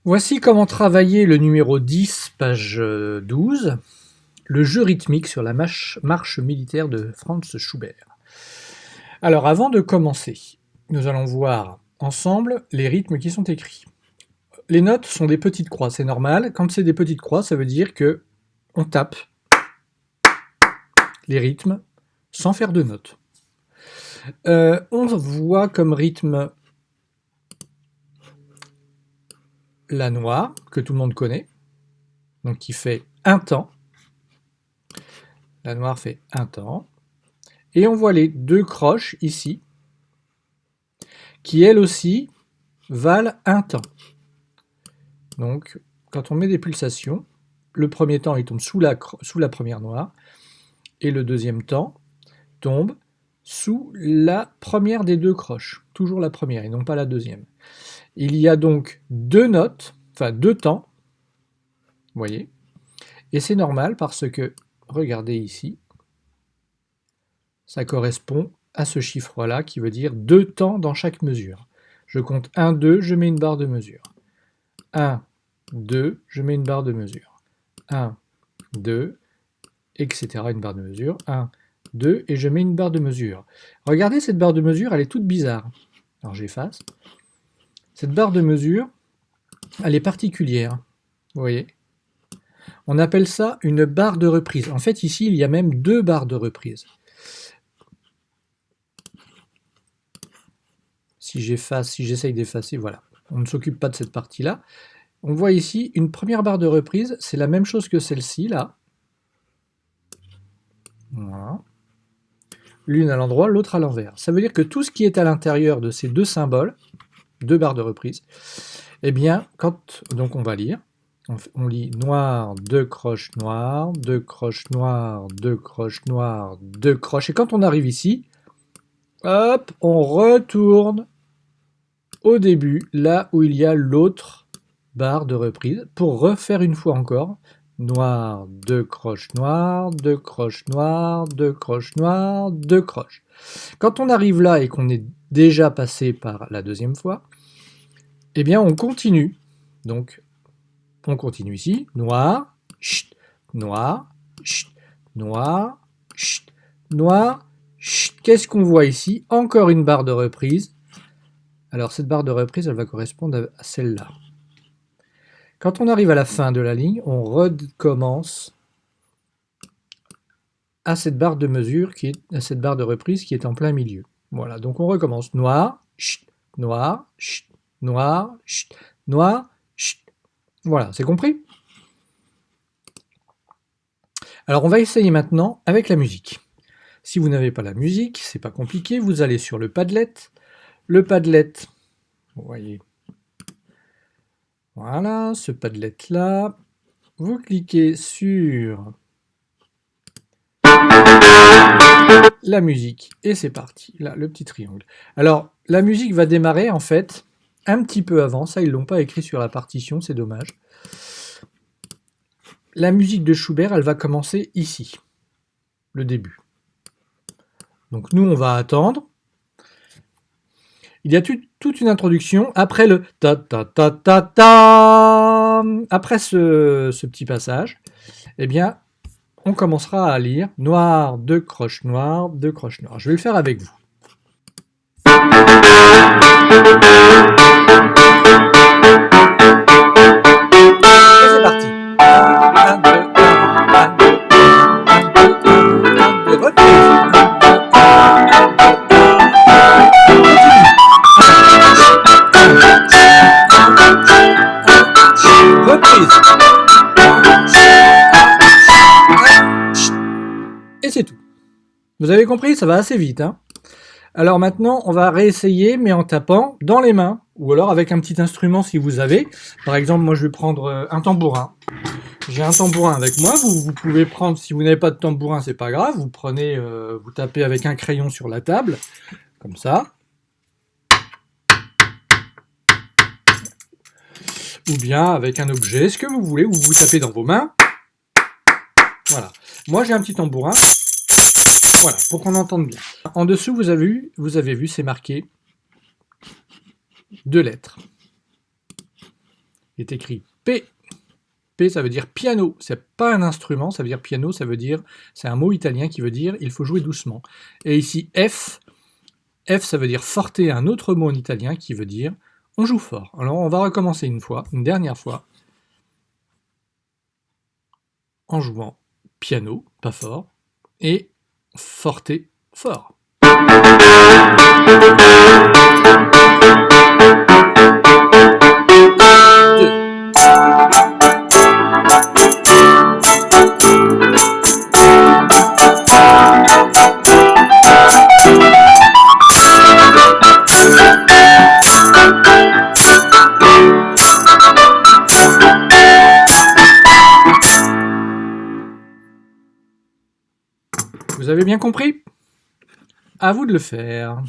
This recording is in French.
Voici comment travailler le numéro 10, page 12, le jeu rythmique sur la marche militaire de Franz Schubert. Alors avant de commencer, nous allons voir ensemble les rythmes qui sont écrits. Les notes sont des petites croix, c'est normal. Quand c'est des petites croix, ça veut dire que on tape les rythmes sans faire de notes. On voit comme rythme la noire, que tout le monde connaît, donc qui fait un temps. La noire fait un temps. Et on voit les deux croches ici, qui elles aussi valent un temps. Donc, quand on met des pulsations, le premier temps il tombe sous la première noire, et le deuxième temps tombe sous la première des deux croches, toujours la première et non pas la deuxième. Il y a donc deux notes, enfin deux temps, vous voyez, et c'est normal parce que, regardez ici, ça correspond à ce chiffre-là qui veut dire deux temps dans chaque mesure. Je compte 1, 2, je mets une barre de mesure. 1, 2, je mets une barre de mesure. 1, 2, etc. une barre de mesure. 1, 2, et je mets une barre de mesure. Regardez cette barre de mesure, elle est toute bizarre. Alors j'efface. Cette barre de mesure, elle est particulière. Vous voyez ? On appelle ça une barre de reprise. En fait, ici, il y a même deux barres de reprise. Si j'efface, si j'essaye d'effacer, voilà. On ne s'occupe pas de cette partie-là. On voit ici une première barre de reprise, c'est la même chose que celle-ci, là. Voilà. L'une à l'endroit, l'autre à l'envers. Ça veut dire que tout ce qui est à l'intérieur de ces deux symboles, deux barres de reprise, eh bien, donc on va lire, on lit noir, deux croches noires, deux croches noires, deux croches noires, deux croches, et quand on arrive ici, hop, on retourne au début, là où il y a l'autre barre de reprise, pour refaire une fois encore, noir, deux croches noires, deux croches noires, deux croches noires, deux croches. Quand on arrive là et qu'on est déjà passé par la deuxième fois, eh bien on continue. Donc on continue ici, noir, chut, noir, chut, noir, chut, noir, chut. Qu'est-ce qu'on voit ici? Encore une barre de reprise. Alors cette barre de reprise, elle va correspondre à celle-là. Quand on arrive à la fin de la ligne, on recommence à cette barre de mesure, à cette barre de reprise qui est en plein milieu. Voilà, donc on recommence noir, chut, noir, chut, noir, chut, noir, chut. Voilà, c'est compris? Alors on va essayer maintenant avec la musique. Si vous n'avez pas la musique, c'est pas compliqué, vous allez sur le Padlet. Le Padlet, vous voyez, voilà, ce Padlet là, vous cliquez sur la musique et c'est parti, là, le petit triangle. Alors, la musique va démarrer en fait un petit peu avant, ça ils l'ont pas écrit sur la partition, c'est dommage. La musique de Schubert, elle va commencer ici, le début. Donc nous, on va attendre. Il y a toute une introduction. Après le ta ta ta ta ta, après ce petit passage, eh bien, on commencera à lire noir, deux croches noires, deux croches noires. Je vais le faire avec vous. Et c'est parti. 1, 2, 1, 2, 1, 2, 1, 2, reprise. Et c'est tout. Vous avez compris, ça va assez vite. Hein. Alors maintenant, on va réessayer, mais en tapant dans les mains, ou alors avec un petit instrument si vous avez. Par exemple, moi je vais prendre un tambourin. J'ai un tambourin avec moi, vous pouvez prendre, si vous n'avez pas de tambourin, c'est pas grave, vous prenez, vous tapez avec un crayon sur la table, comme ça. Ou bien avec un objet, ce que vous voulez, vous tapez dans vos mains. Voilà. Moi j'ai un petit tambourin. Voilà, pour qu'on entende bien. En dessous, vous avez vu, c'est marqué deux lettres. Il est écrit P. P, ça veut dire piano. C'est pas un instrument, ça veut dire piano, ça veut dire, c'est un mot italien qui veut dire il faut jouer doucement. Et ici F, F, ça veut dire forte, un autre mot en italien qui veut dire on joue fort. Alors on va recommencer une dernière fois, en jouant piano, pas fort, et forte, fort. Vous avez bien compris? À vous de le faire.